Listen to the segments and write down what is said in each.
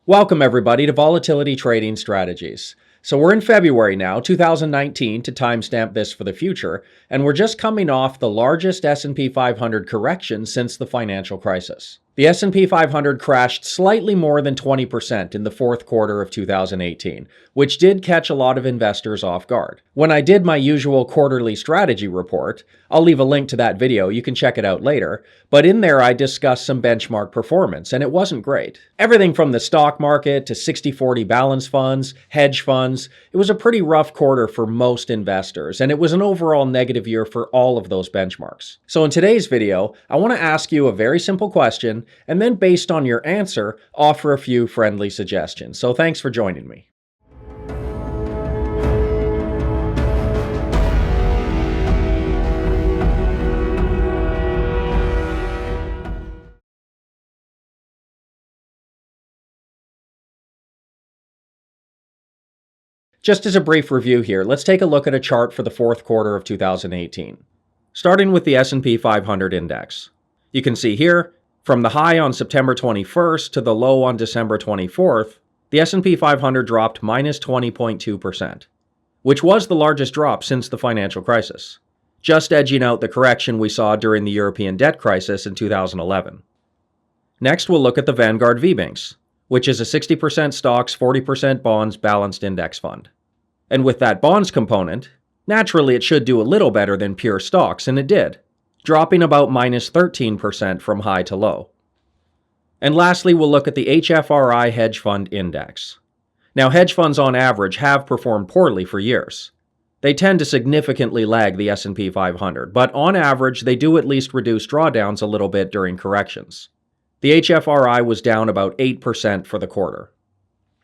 Welcome everybody to Volatility Trading Strategies. So we're in February now, 2019 to timestamp this for the future, and we're just coming off the largest S&P 500 correction since the financial crisis. The S&P 500 crashed slightly more than 20% in the fourth quarter of 2018, which did catch a lot of investors off guard. When I did my usual quarterly strategy report, I'll leave a link to that video, you can check it out later, but in there I discussed some benchmark performance, and it wasn't great. Everything from the stock market to 60-40 balance funds, hedge funds, it was a pretty rough quarter for most investors, and it was an overall negative year for all of those benchmarks. So in today's video, I want to ask you a very simple question, and then based on your answer, offer a few friendly suggestions. So thanks for joining me. Just as a brief review here, let's take a look at a chart for the fourth quarter of 2018. Starting with the S&P 500 index. You can see here, from the high on September 21st to the low on December 24th, the S&P 500 dropped minus 20.2%, which was the largest drop since the financial crisis, just edging out the correction we saw during the European debt crisis in 2011. Next, we'll look at the Vanguard VBinks, which is a 60% stocks, 40% bonds balanced index fund. And with that bonds component, naturally it should do a little better than pure stocks, and it did, dropping about minus 13% from high to low. And lastly, we'll look at the HFRI Hedge Fund Index. Now, hedge funds on average have performed poorly for years. They tend to significantly lag the S&P 500, but on average, they do at least reduce drawdowns a little bit during corrections. The HFRI was down about 8% for the quarter.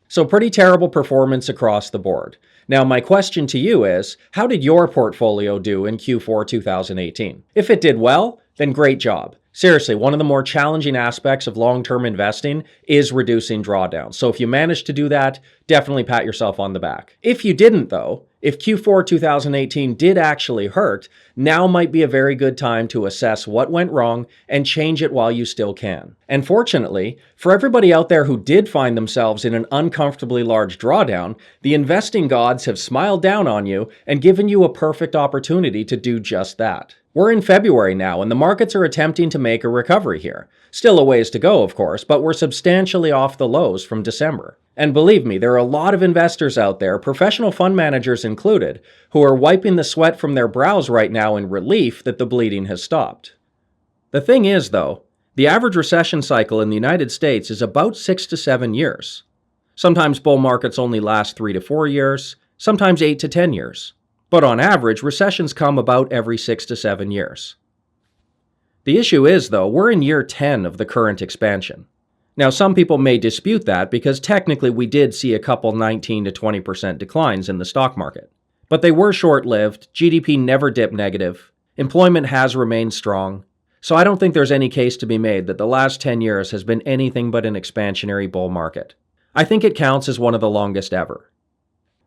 So pretty terrible performance across the board. Now my question to you is, how did your portfolio do in Q4 2018? If it did well, then great job. Seriously, one of the more challenging aspects of long-term investing is reducing drawdowns. So if you managed to do that, definitely pat yourself on the back. If you didn't though, if Q4 2018 did actually hurt, now might be a very good time to assess what went wrong and change it while you still can. And fortunately, for everybody out there who did find themselves in an uncomfortably large drawdown, the investing gods have smiled down on you and given you a perfect opportunity to do just that. We're in February now, and the markets are attempting to make a recovery here. Still a ways to go, of course, but we're substantially off the lows from December. And believe me, there are a lot of investors out there, professional fund managers included, who are wiping the sweat from their brows right now in relief that the bleeding has stopped. The thing is, though, the average recession cycle in the United States is about 6 to 7 years. Sometimes bull markets only last 3 to 4 years, sometimes 8 to 10 years. But on average, recessions come about every 6 to 7 years. The issue is, though, we're in year 10 of the current expansion. Now, some people may dispute that because technically we did see a couple 19 to 20% declines in the stock market. But they were short-lived, GDP never dipped negative, employment has remained strong, so I don't think there's any case to be made that the last 10 years has been anything but an expansionary bull market. I think it counts as one of the longest ever.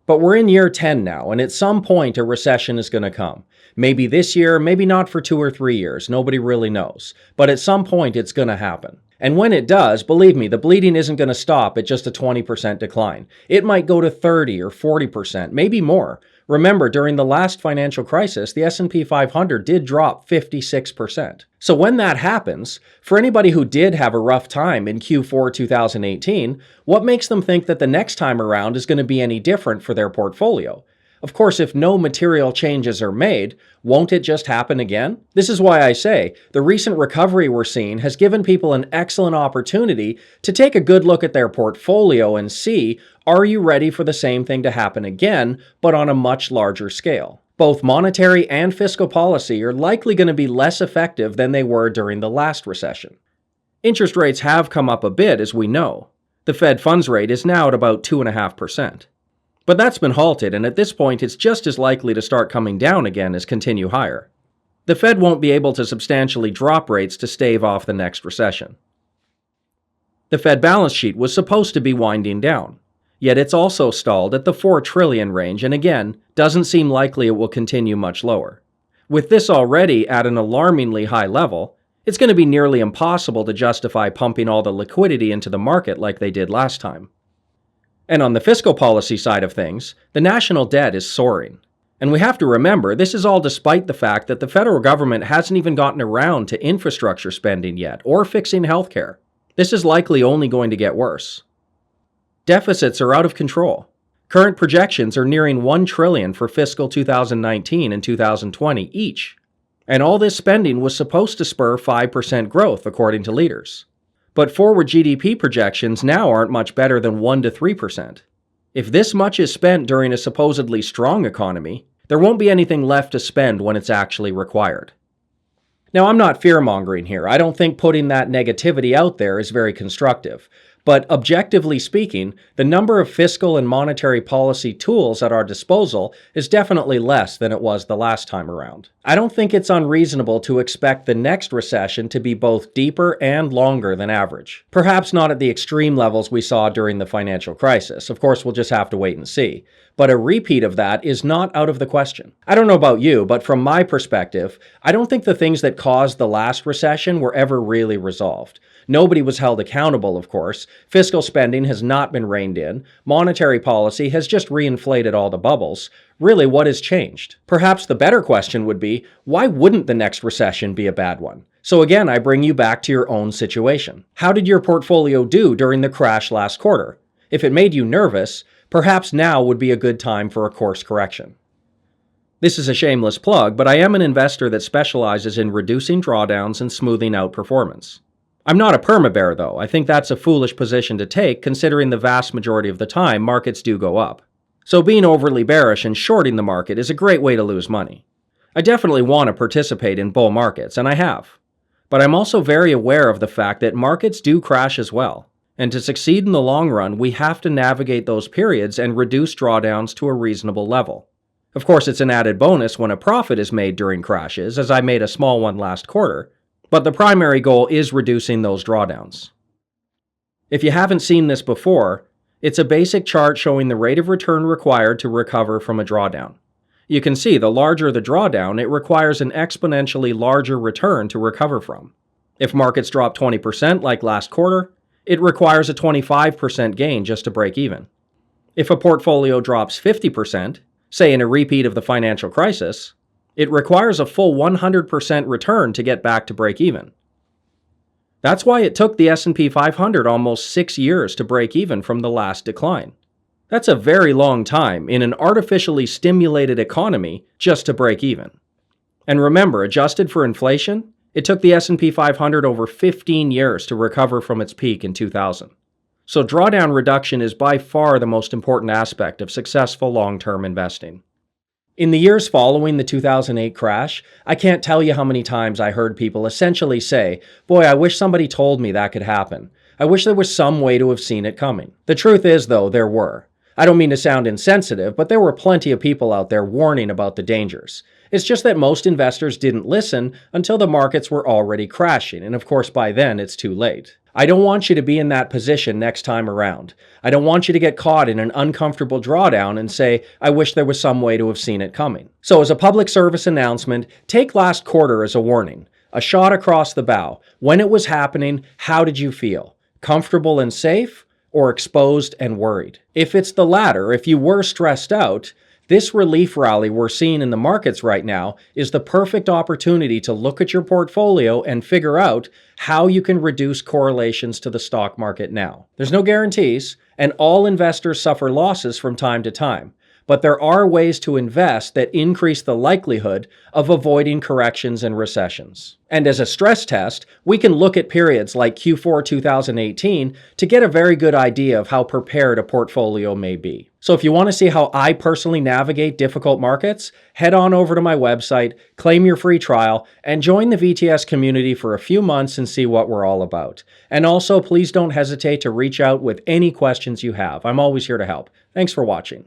But we're in year 10 now, and at some point a recession is going to come. Maybe this year, maybe not for 2 or 3 years, nobody really knows. But at some point it's going to happen. And when it does, believe me, the bleeding isn't going to stop at just a 20% decline. It might go to 30 or 40%, maybe more. Remember, during the last financial crisis, the S&P 500 did drop 56%. So when that happens, for anybody who did have a rough time in Q4 2018, what makes them think that the next time around is going to be any different for their portfolio? Of course, if no material changes are made, won't it just happen again? This is why I say the recent recovery we're seeing has given people an excellent opportunity to take a good look at their portfolio and see, are you ready for the same thing to happen again, but on a much larger scale? Both monetary and fiscal policy are likely going to be less effective than they were during the last recession. Interest rates have come up a bit, as we know. The Fed funds rate is now at about 2.5%. But that's been halted, and at this point it's just as likely to start coming down again as continue higher. The Fed won't be able to substantially drop rates to stave off the next recession. The Fed balance sheet was supposed to be winding down, yet it's also stalled at the 4 trillion range, and again, doesn't seem likely it will continue much lower. With this already at an alarmingly high level, It's going to be nearly impossible to justify pumping all the liquidity into the market like they did last time. And on the fiscal policy side of things, the national debt is soaring. And we have to remember, this is all despite the fact that the federal government hasn't even gotten around to infrastructure spending yet, or fixing healthcare. This is likely only going to get worse. Deficits are out of control. Current projections are nearing $1 trillion for fiscal 2019 and 2020 each. And all this spending was supposed to spur 5% growth, according to leaders. But forward GDP projections now aren't much better than 1 to 3%. If this much is spent during a supposedly strong economy, there won't be anything left to spend when it's actually required. Now, I'm not fear-mongering here. I don't think putting that negativity out there is very constructive. But objectively speaking, the number of fiscal and monetary policy tools at our disposal is definitely less than it was the last time around. I don't think it's unreasonable to expect the next recession to be both deeper and longer than average. Perhaps not at the extreme levels we saw during the financial crisis. Of course, we'll just have to wait and see. But a repeat of that is not out of the question. I don't know about you, but from my perspective, I don't think the things that caused the last recession were ever really resolved. Nobody was held accountable, of course. Fiscal spending has not been reined in. Monetary policy has just reinflated all the bubbles. Really, what has changed? Perhaps the better question would be, why wouldn't the next recession be a bad one? So again, I bring you back to your own situation. How did your portfolio do during the crash last quarter? If it made you nervous, perhaps now would be a good time for a course correction. This is a shameless plug, but I am an investor that specializes in reducing drawdowns and smoothing out performance. I'm not a perma-bear though. I think that's a foolish position to take considering the vast majority of the time markets do go up. So being overly bearish and shorting the market is a great way to lose money. I definitely want to participate in bull markets, and I have. But I'm also very aware of the fact that markets do crash as well. And to succeed in the long run, we have to navigate those periods and reduce drawdowns to a reasonable level. Of course, it's an added bonus when a profit is made during crashes, as I made a small one last quarter. But the primary goal is reducing those drawdowns. If you haven't seen this before, it's a basic chart showing the rate of return required to recover from a drawdown. You can see the larger the drawdown, it requires an exponentially larger return to recover from. If markets drop 20% like last quarter, it requires a 25% gain just to break even. If a portfolio drops 50%, say in a repeat of the financial crisis, it requires a full 100% return to get back to break even. That's why it took the S&P 500 almost 6 years to break even from the last decline. That's a very long time in an artificially stimulated economy just to break even. And remember, adjusted for inflation, it took the S&P 500 over 15 years to recover from its peak in 2000. So drawdown reduction is by far the most important aspect of successful long-term investing. In the years following the 2008 crash, I can't tell you how many times I heard people essentially say, "Boy, I wish somebody told me that could happen. I wish there was some way to have seen it coming." The truth is, though, there were. I don't mean to sound insensitive, but there were plenty of people out there warning about the dangers. It's just that most investors didn't listen until the markets were already crashing, and of course by then it's too late. I don't want you to be in that position next time around. I don't want you to get caught in an uncomfortable drawdown and say, "I wish there was some way to have seen it coming." So as a public service announcement, take last quarter as a warning. A shot across the bow. When it was happening, how did you feel? Comfortable and safe, or exposed and worried? If it's the latter, if you were stressed out, this relief rally we're seeing in the markets right now is the perfect opportunity to look at your portfolio and figure out how you can reduce correlations to the stock market now. There's no guarantees, and all investors suffer losses from time to time. But there are ways to invest that increase the likelihood of avoiding corrections and recessions. And as a stress test, we can look at periods like Q4 2018 to get a very good idea of how prepared a portfolio may be. So if you want to see how I personally navigate difficult markets, head on over to my website, claim your free trial, and join the VTS community for a few months and see what we're all about. And also, please don't hesitate to reach out with any questions you have. I'm always here to help. Thanks for watching.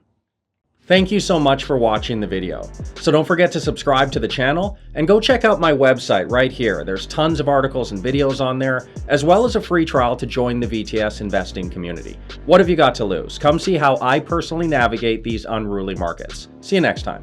Thank you so much for watching the video. So don't forget to subscribe to the channel and go check out my website right here. There's tons of articles and videos on there, as well as a free trial to join the VTS investing community. What have you got to lose? Come see how I personally navigate these unruly markets. See you next time.